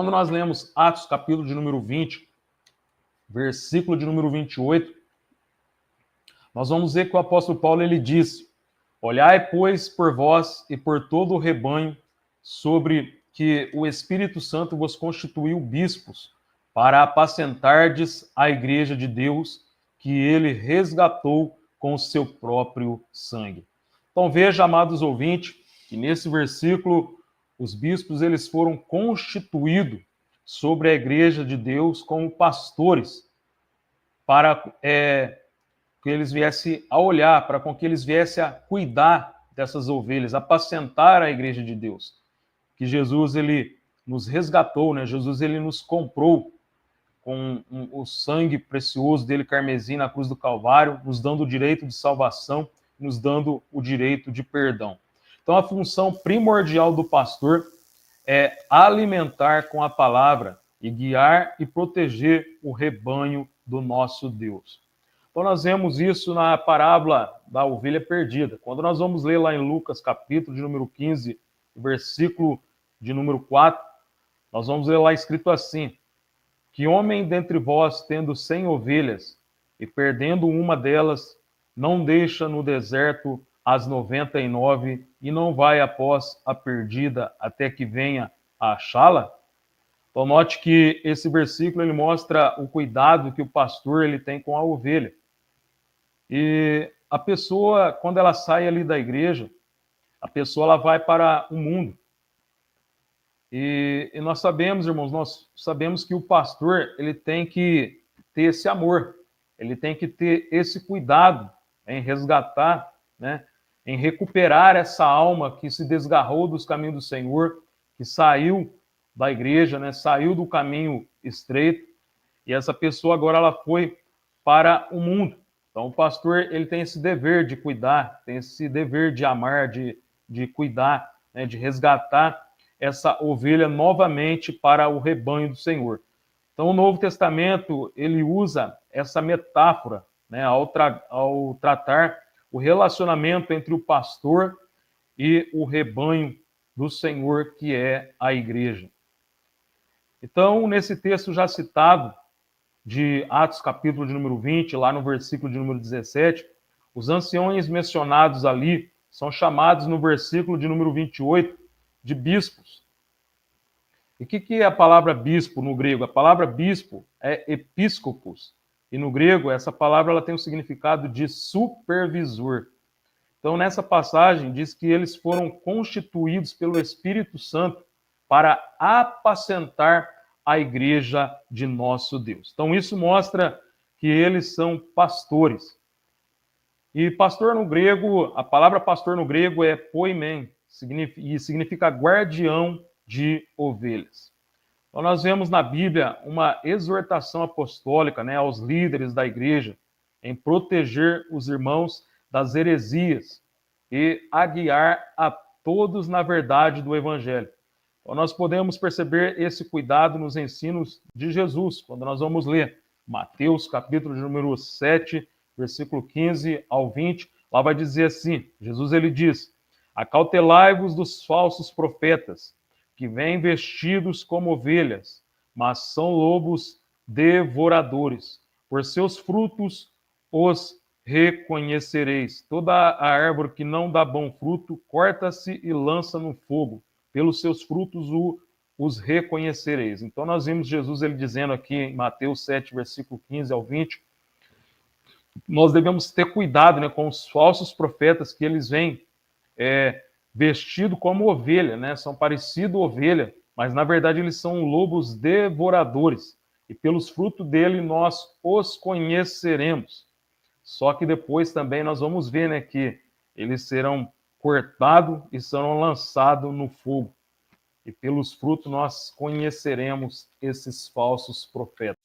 Quando nós lemos Atos, capítulo de número 20, versículo de número 28, nós vamos ver que o apóstolo Paulo ele disse: olhai, pois, por vós e por todo o rebanho, sobre que o Espírito Santo vos constituiu bispos, para apacentardes a igreja de Deus, que ele resgatou com o seu próprio sangue. Então veja, amados ouvintes, que nesse versículo os bispos eles foram constituídos sobre a igreja de Deus como pastores, para que eles viessem a olhar, para com que eles viessem a cuidar dessas ovelhas, apacentar a igreja de Deus. Que Jesus ele nos resgatou, né? Jesus ele nos comprou com o sangue precioso dele, carmesim, na cruz do Calvário, nos dando o direito de salvação, nos dando o direito de perdão. Então, a função primordial do pastor é alimentar com a palavra e guiar e proteger o rebanho do nosso Deus. Então, nós vemos isso na parábola da ovelha perdida. Quando nós vamos ler lá em Lucas, capítulo de número 15, versículo de número 4, nós vamos ler lá escrito assim: que homem dentre vós, tendo 100 ovelhas, e perdendo uma delas, não deixa no deserto as 99 e não vai após a perdida até que venha a achá-la? Então, note que esse versículo ele mostra o cuidado que o pastor ele tem com a ovelha. E a pessoa, quando ela sai ali da igreja, a pessoa ela vai para o mundo. E nós sabemos, irmãos, nós sabemos que o pastor ele tem que ter esse amor, ele tem que ter esse cuidado em resgatar, né, em recuperar essa alma que se desgarrou dos caminhos do Senhor, que saiu da igreja, né, saiu do caminho estreito, e essa pessoa agora ela foi para o mundo. Então o pastor ele tem esse dever de cuidar, tem esse dever de amar, de cuidar, né, de resgatar essa ovelha novamente para o rebanho do Senhor. Então, o Novo Testamento, ele usa essa metáfora, né, ao tratar o relacionamento entre o pastor e o rebanho do Senhor, que é a igreja. Então, nesse texto já citado, de Atos, capítulo de número 20, lá no versículo de número 17, os anciões mencionados ali são chamados no versículo de número 28, de bispos. E o que é a palavra bispo no grego? A palavra bispo é episcopos. E no grego, essa palavra ela tem o significado de supervisor. Então, nessa passagem, diz que eles foram constituídos pelo Espírito Santo para apacentar a igreja de nosso Deus. Então, isso mostra que eles são pastores. E pastor no grego, a palavra pastor no grego é poimen, e significa guardião de ovelhas. Então nós vemos na Bíblia uma exortação apostólica, né, aos líderes da igreja em proteger os irmãos das heresias e a guiar a todos na verdade do evangelho. Então nós podemos perceber esse cuidado nos ensinos de Jesus, quando nós vamos ler Mateus, capítulo de número 7, versículo 15 ao 20, lá vai dizer assim, Jesus ele diz: acautelai-vos dos falsos profetas, que vêm vestidos como ovelhas, mas são lobos devoradores. Por seus frutos os reconhecereis. Toda a árvore que não dá bom fruto, corta-se e lança no fogo. Pelos seus frutos os reconhecereis. Então nós vimos Jesus ele dizendo aqui em Mateus 7, versículo 15 ao 20, nós devemos ter cuidado, né, com os falsos profetas que eles vêm vestido como ovelha, né? São parecido ovelha, mas na verdade eles são lobos devoradores. E pelos frutos dele nós os conheceremos. Só que depois também nós vamos ver, né, que eles serão cortados e serão lançados no fogo. E pelos frutos nós conheceremos esses falsos profetas.